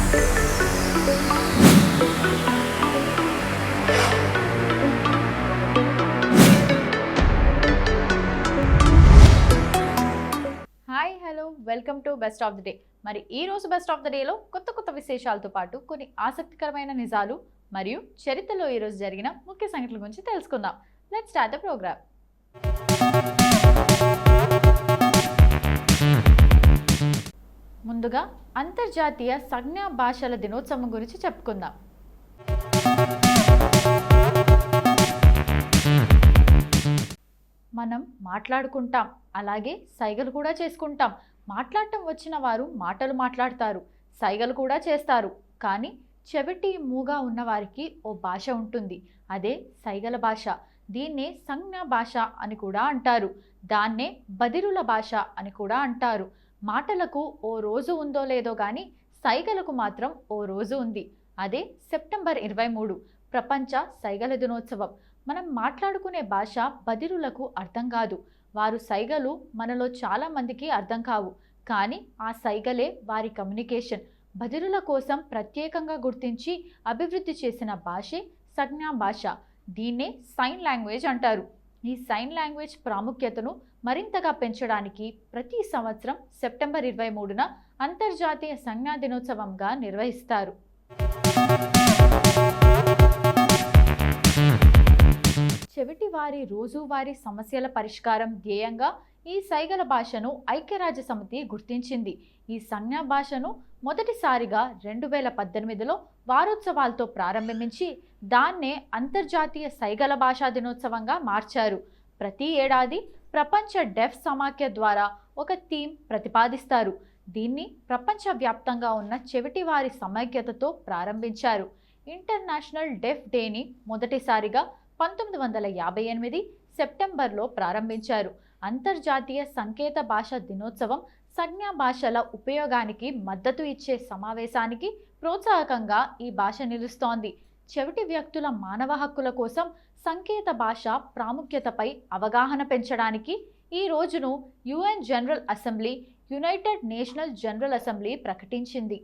Hi hello welcome to best of the day. మరి ఈ రోజు బెస్ట్ ఆఫ్ ది డేలో కొత్త కొత్త విశేషాలతో పాటు కొన్ని ఆసక్తికరమైన నిజాలు మరియు చరిత్రలో ఈరోజు జరిగిన ముఖ్య సంఘటనల గురించి తెలుసుకుందాం. Let's start the programme. ముందుగా అంతర్జాతీయ సంజ్ఞా భాషల దినోత్సవం గురించి చెప్పుకుందాం. మనం మాట్లాడుకుంటాం, అలాగే సైగలు కూడా చేసుకుంటాం. మాట్లాడటం వచ్చిన వారు మాటలు మాట్లాడతారు, సైగలు కూడా చేస్తారు. కానీ చెవిటి మూగా ఉన్నవారికి ఓ భాష ఉంటుంది, అదే సైగల భాష. దీన్నే సంజ్ఞా భాష అని కూడా అంటారు. దాన్నే బదిరుల భాష అని కూడా అంటారు. మాటలకు ఓ రోజు ఉందో లేదో కానీ సైగలకు మాత్రం ఓ రోజు ఉంది. అదే సెప్టెంబర్ 23 ప్రపంచ సైగల దినోత్సవం. మనం మాట్లాడుకునే భాష బదిరులకు అర్థం కాదు. వారు సైగలు మనలో చాలా మందికి అర్థం కావు, కానీ ఆ సైగలే వారి కమ్యూనికేషన్. బదిరుల కోసం ప్రత్యేకంగా గుర్తించి అభివృద్ధి చేసిన భాషే సంజ్ఞా భాష. దీన్నే సైన్ లాంగ్వేజ్ అంటారు. ఈ సైన్ లాంగ్వేజ్ ప్రాముఖ్యతను మరింతగా పెంచడానికి ప్రతి సంవత్సరం సెప్టెంబర్ 23న అంతర్జాతీయ సంజ్ఞా దినోత్సవంగా నిర్వహిస్తారు. చెవిటి వారి రోజువారీ సమస్యల పరిష్కారం ధ్యేయంగా ఈ సైగల భాషను ఐక్యరాజ్య సమితి గుర్తించింది. ఈ సంజ్ఞా భాషను మొదటిసారిగా 2018లో వారోత్సవాలతో ప్రారంభించి దాన్నే అంతర్జాతీయ సైగల భాషా దినోత్సవంగా మార్చారు. ప్రతి ఏడాది ప్రపంచ డెఫ్ సమాఖ్య ద్వారా ఒక థీమ్ ప్రతిపాదిస్తారు. దీన్ని ప్రపంచవ్యాప్తంగా ఉన్న చెవిటి వారి సమైక్యతతో ప్రారంభించారు. ఇంటర్నేషనల్ డెఫ్ డేని మొదటిసారిగా 1958 సెప్టెంబర్లో ప్రారంభించారు. అంతర్జాతీయ సంకేత భాష దినోత్సవం సంజ్ఞా భాషల ఉపయోగానికి మద్దతు ఇచ్చే సమావేశానికి ప్రోత్సాహకంగా ఈ భాష నిలుస్తోంది. చెవిటి వ్యక్తుల మానవ హక్కుల కోసం సంకేత భాష ప్రాముఖ్యతపై అవగాహన పెంచడానికి ఈ రోజును UN general assembly, United national general assembly ప్రకటించింది.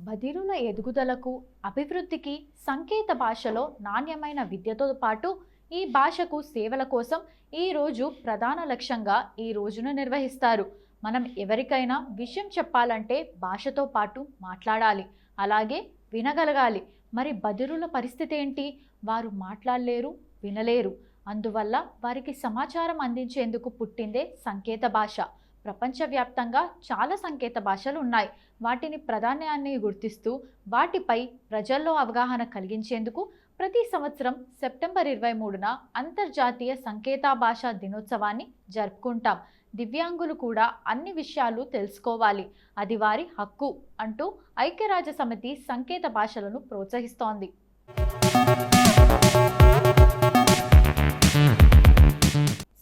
బదిరుల ఎదుగుదలకు, అభివృద్ధికి సంకేత భాషలో నాణ్యమైన విద్యతో పాటు ఈ భాషకు సేవల కోసం ఈ రోజు ప్రధాన లక్ష్యంగా ఈ రోజును నిర్వహిస్తారు. మనం ఎవరికైనా విషయం చెప్పాలంటే భాషతో పాటు మాట్లాడాలి, అలాగే వినగలగాలి. మరి బదిరుల పరిస్థితి ఏంటి? వారు మాట్లాడలేరు, వినలేరు. అందువల్ల వారికి సమాచారం అందించేందుకు పుట్టిందే సంకేత భాష. ప్రపంచవ్యాప్తంగా చాలా సంకేత భాషలు ఉన్నాయి. వాటిని ప్రాధాన్యాన్ని గుర్తిస్తూ వాటిపై ప్రజల్లో అవగాహన కలిగించేందుకు ప్రతి సంవత్సరం సెప్టెంబర్ 23న అంతర్జాతీయ సంకేత భాషా దినోత్సవాన్ని జరుపుకుంటాం. దివ్యాంగులు కూడా అన్ని విషయాలు తెలుసుకోవాలి, అది వారి హక్కు అంటూ ఐక్యరాజ్య సమితి సంకేత భాషలను ప్రోత్సహిస్తోంది.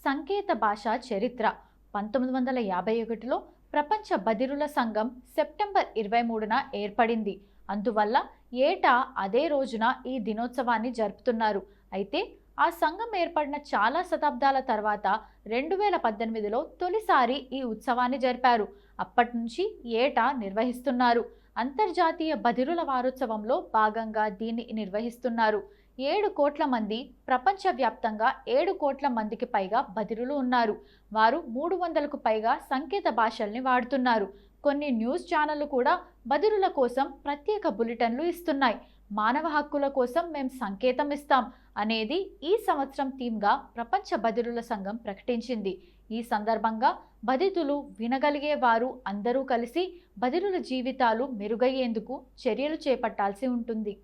సంకేత భాష చరిత్ర. 1951లో ప్రపంచ బదిరుల సంఘం సెప్టెంబర్ 23న ఏర్పడింది. అందువల్ల ఏటా అదే రోజున ఈ దినోత్సవాన్ని జరుపుతున్నారు. అయితే ఆ సంఘం ఏర్పడిన చాలా శతాబ్దాల తర్వాత 2018లో తొలిసారి ఈ ఉత్సవాన్ని జరిపారు. అప్పటి నుంచి ఏటా నిర్వహిస్తున్నారు. అంతర్జాతీయ బదిరుల వారోత్సవంలో భాగంగా దీన్ని నిర్వహిస్తున్నారు. 7 కోట్ల మంది, ప్రపంచవ్యాప్తంగా 7 కోట్ల మందికి పైగా బదిరులు ఉన్నారు. వారు 300కు పైగా సంకేత భాషల్ని వాడుతున్నారు. కొన్ని న్యూస్ ఛానళ్లు కూడా బదిరుల కోసం ప్రత్యేక బులెటిన్లు ఇస్తున్నాయి. మానవ హక్కుల కోసం మేం సంకేతం ఇస్తాం అనేది ఈ సంవత్సరం థీమ్గా ప్రపంచ బదిరుల సంఘం ప్రకటించింది. ఈ సందర్భంగా బదితులు, వినగలిగే వారు అందరూ కలిసి బదిరుల జీవితాలు మెరుగయ్యేందుకు చర్యలు చేపట్టాల్సి ఉంటుంది.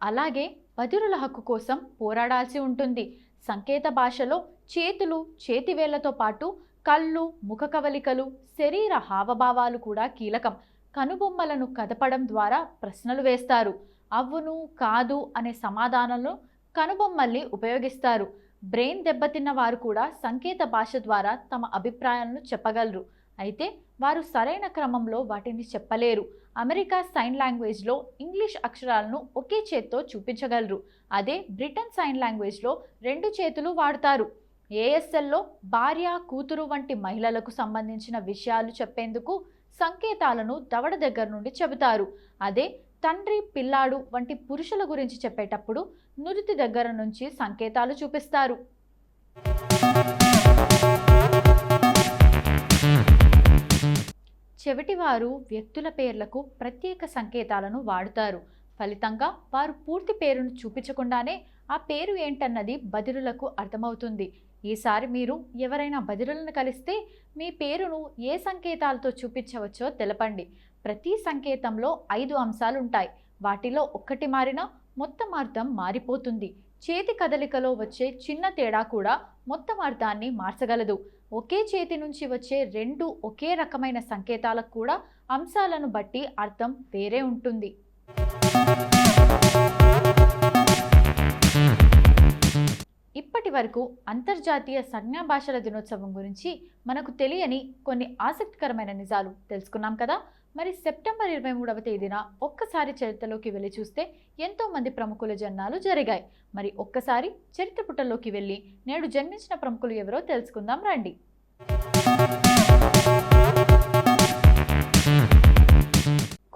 అలాగే బదిరుల హక్కు కోసం పోరాడాల్సి ఉంటుంది. సంకేత భాషలో చేతులు, చేతివేళ్లతో పాటు కళ్ళు, ముఖ కవలికలు, శరీర హావభావాలు కూడా కీలకం. కనుబొమ్మలను కదపడం ద్వారా ప్రశ్నలు వేస్తారు. అవును, కాదు అనే సమాధానాలను కనుబొమ్మల్ని ఉపయోగిస్తారు. బ్రెయిన్ దెబ్బతిన్న వారు కూడా సంకేత భాష ద్వారా తమ అభిప్రాయాలను చెప్పగలరు. అయితే వారు సరైన క్రమంలో వాటిని చెప్పలేరు. అమెరికా సైన్ లాంగ్వేజ్లో ఇంగ్లీష్ అక్షరాలను ఒకే చేత్తో చూపించగలరు. అదే బ్రిటన్ సైన్ లాంగ్వేజ్లో 2 చేతులు వాడతారు. ఏఎస్ఎల్లో భార్య, కూతురు వంటి మహిళలకు సంబంధించిన విషయాలు చెప్పేందుకు సంకేతాలను దవడ దగ్గర నుండి చెబుతారు. అదే తండ్రి, పిల్లాడు వంటి పురుషుల గురించి చెప్పేటప్పుడు నుదిటి దగ్గర నుంచి సంకేతాలు చూపిస్తారు. చెవిటివారు వ్యక్తుల పేర్లకు ప్రత్యేక సంకేతాలను వాడుతారు. ఫలితంగా వారు పూర్తి పేరును చూపించకుండానే ఆ పేరు ఏంటన్నది బదిరులకు అర్థమవుతుంది. ఈసారి మీరు ఎవరైనా బదిరులను కలిస్తే మీ పేరును ఏ సంకేతాలతో చూపించవచ్చో తెలపండి. ప్రతి సంకేతంలో 5 అంశాలుంటాయి. వాటిలో ఒక్కటి మారినా మొత్తం అర్థం మారిపోతుంది. చేతి కదలికలో వచ్చే చిన్న తేడా కూడా మొత్తం అర్థాన్ని మార్చగలదు. ఒకే చేతి నుంచి వచ్చే 2 ఒకే రకమైన సంకేతాలకు కూడా అంశాలను బట్టి అర్థం వేరే ఉంటుంది. ఇప్పటి వరకు అంతర్జాతీయ సంజ్ఞా భాషల దినోత్సవం గురించి మనకు తెలియని కొన్ని ఆసక్తికరమైన నిజాలు తెలుసుకున్నాం కదా. మరి సెప్టెంబర్ 23వ తేదీన ఒక్కసారి చరిత్రలోకి వెళ్ళి చూస్తే ఎంతో మంది ప్రముఖుల జన్మాలు జరిగాయి. మరి ఒక్కసారి చరిత్ర పుటల్లోకి వెళ్ళి నేడు జన్మించిన ప్రముఖులు ఎవరో తెలుసుకుందాం రండి.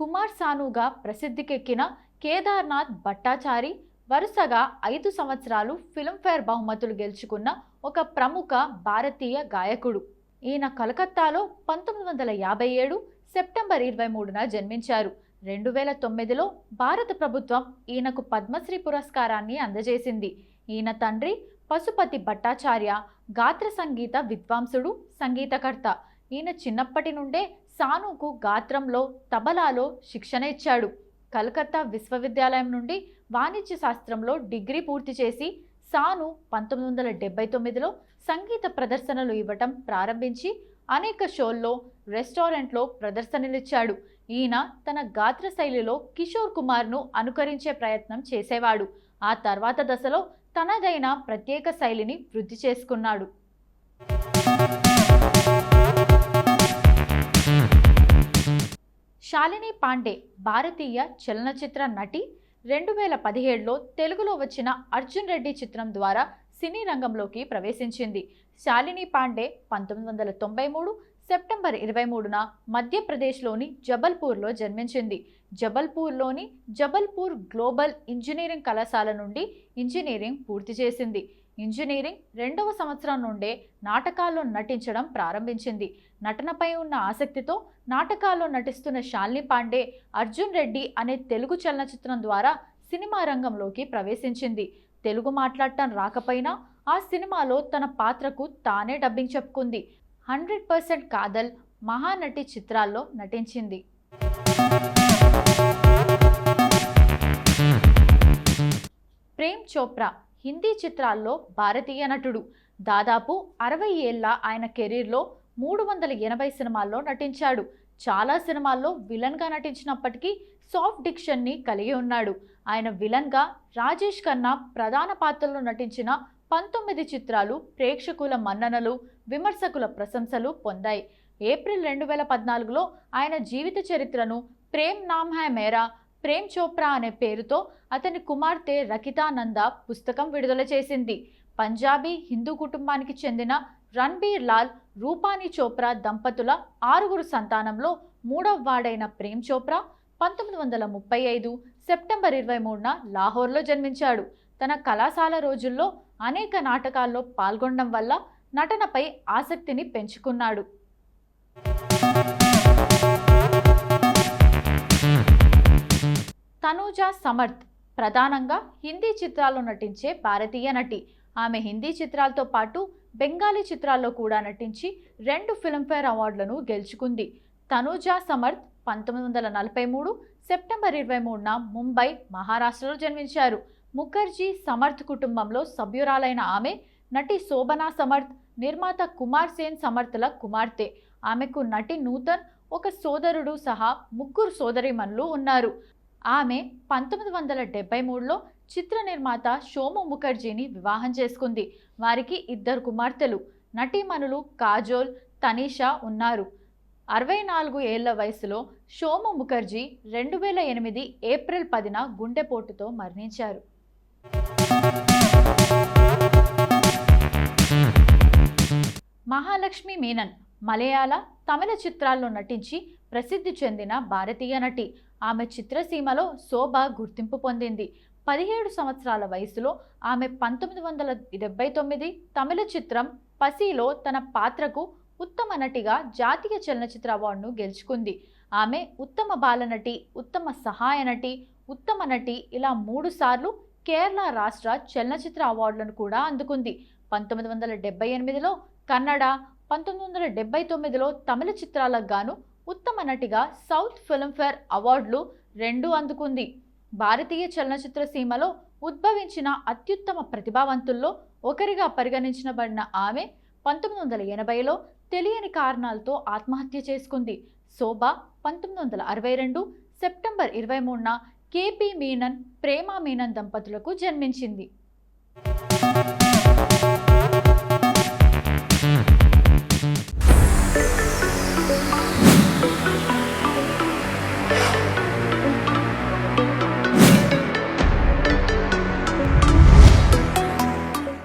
కుమార్ సానుగా ప్రసిద్ధికెక్కిన కేదార్నాథ్ భట్టాచారి వరుసగా 5 సంవత్సరాలు ఫిల్మ్ఫేర్ బహుమతులు గెలుచుకున్న ఒక ప్రముఖ భారతీయ గాయకుడు. ఈయన కలకత్తాలో 1957 సెప్టెంబర్ 23న జన్మించారు. 2009లో భారత ప్రభుత్వం ఈయనకు పద్మశ్రీ పురస్కారాన్ని అందజేసింది. ఈయన తండ్రి పశుపతి భట్టాచార్య గాత్ర సంగీత విద్వాంసుడు, సంగీతకర్త. ఈయన చిన్నప్పటి నుండే సానుకు గాత్రంలో, తబలాలో శిక్షణ ఇచ్చాడు. కలకత్తా విశ్వవిద్యాలయం నుండి వాణిజ్య శాస్త్రంలో డిగ్రీ పూర్తి చేసి సాను 1979లో సంగీత ప్రదర్శనలు ఇవ్వటం ప్రారంభించి అనేక షోల్లో, రెస్టారెంట్లో ప్రదర్శనలిచ్చాడు. ఈయన తన గాత్ర శైలిలో కిషోర్ కుమార్ను అనుకరించే ప్రయత్నం చేసేవాడు. ఆ తర్వాత దశలో తనదైన ప్రత్యేక శైలిని వృద్ధి చేసుకున్నాడు. శాలిని పాండే భారతీయ చలనచిత్ర నటి. 2017లో తెలుగులో వచ్చిన అర్జున్ రెడ్డి చిత్రం ద్వారా సినీ రంగంలోకి ప్రవేశించింది. శాలిని పాండే 1993 సెప్టెంబర్ 23న మధ్యప్రదేశ్లోని జబల్పూర్లో జన్మించింది. జబల్పూర్లోని జబల్పూర్ గ్లోబల్ ఇంజనీరింగ్ కళాశాల నుండి ఇంజనీరింగ్ పూర్తి చేసింది. ఇంజనీరింగ్ 2వ సంవత్సరం నుండే నాటకాల్లో నటించడం ప్రారంభించింది. నటనపై ఉన్న ఆసక్తితో నాటకాల్లో నటిస్తున్న శాలిని పాండే అర్జున్ రెడ్డి అనే తెలుగు చలనచిత్రం ద్వారా సినిమా రంగంలోకి ప్రవేశించింది. తెలుగు మాట్లాడటం రాకపోయినా ఆ సినిమాలో తన పాత్రకు తానే డబ్బింగ్ చెప్పుకుంది. 100% కాదల్, మహానటి చిత్రాల్లో నటించింది. ప్రేమ్ చోప్రా హిందీ చిత్రాల్లో భారతీయ నటుడు. దాదాపు 60 ఏళ్ల ఆయన కెరీర్లో 380 సినిమాల్లో నటించాడు. చాలా సినిమాల్లో విలన్గా నటించినప్పటికీ సాఫ్ట్ డిక్షన్ని కలిగి ఉన్నాడు. ఆయన విలన్గా రాజేష్ ఖన్నా ప్రధాన పాత్రలో నటించిన 19 చిత్రాలు ప్రేక్షకుల మన్ననలు, విమర్శకుల ప్రశంసలు పొందాయి. ఏప్రిల్ 2014లో ఆయన జీవిత చరిత్రను ప్రేమ్ నామ్ హై మేరా, ప్రేమ్ చోప్రా అనే పేరుతో అతని కుమార్తె రకితా నందా పుస్తకం విడుదల చేసింది. పంజాబీ హిందూ కుటుంబానికి చెందిన రణ్బీర్ లాల్, రూపాని చోప్రా దంపతుల 6 సంతానంలో 3వ వాడైన ప్రేమ్ చోప్రా 1935 సెప్టెంబర్ 23న లాహోర్లో జన్మించాడు. తన కళాశాల రోజుల్లో అనేక నాటకాల్లో పాల్గొనడం వల్ల నటనపై ఆసక్తిని పెంచుకున్నాడు. తనూజా సమర్థ్ ప్రధానంగా హిందీ చిత్రాల్లో నటించే భారతీయ నటి. ఆమె హిందీ చిత్రాలతో పాటు బెంగాలీ చిత్రాల్లో కూడా నటించి 2 ఫిల్మ్ఫేర్ అవార్డులను గెలుచుకుంది. తనూజా సమర్థ్ 1943 సెప్టెంబర్ 23న ముంబై, మహారాష్ట్రలో జన్మించారు. ముఖర్జీ సమర్థ్ కుటుంబంలో సభ్యురాలైన ఆమె నటి శోభనా సమర్థ్, నిర్మాత కుమార్ సేన్ సమర్థ్ల కుమార్తె. ఆమెకు నటి నూతన్, ఒక సోదరుడు సహా 3 సోదరీమణులు ఉన్నారు. ఆమె 1973లో చిత్ర నిర్మాత సోము ముఖర్జీని వివాహం చేసుకుంది. వారికి 2 కుమార్తెలు, నటీమణులు కాజోల్, తనీషా ఉన్నారు. 64 ఏళ్ల వయసులో సోము ముఖర్జీ 2008 ఏప్రిల్ 10న గుండెపోటుతో మరణించారు. మహాలక్ష్మి మీనన్ మలయాళ, తమిళ చిత్రాల్లో నటించి ప్రసిద్ధి చెందిన భారతీయ నటి. ఆమె చిత్రసీమలో శోభ గుర్తింపు పొందింది. 17 సంవత్సరాల వయసులో ఆమె 1979 తమిళ చిత్రం పసిలో తన పాత్రకు ఉత్తమ నటిగా జాతీయ చలనచిత్ర అవార్డును గెలుచుకుంది. ఆమె ఉత్తమ బాలనటి, ఉత్తమ సహాయ నటి, ఉత్తమ నటి ఇలా 3 సార్లు కేరళ రాష్ట్ర చలనచిత్ర అవార్డులను కూడా అందుకుంది. 1978లో కన్నడ, 1979లో తమిళ చిత్రాలకు గాను ఉత్తమ నటిగా సౌత్ ఫిల్మ్ఫేర్ అవార్డులు 2 అందుకుంది. భారతీయ చలనచిత్ర సీమలో ఉద్భవించిన అత్యుత్తమ ప్రతిభావంతుల్లో ఒకరిగా పరిగణించబడిన ఆమె 1980లో తెలియని కారణాలతో ఆత్మహత్య చేసుకుంది. శోభ 1962 సెప్టెంబర్ 23న కేపీ మీనన్, ప్రేమా మీనన్ దంపతులకు జన్మించింది.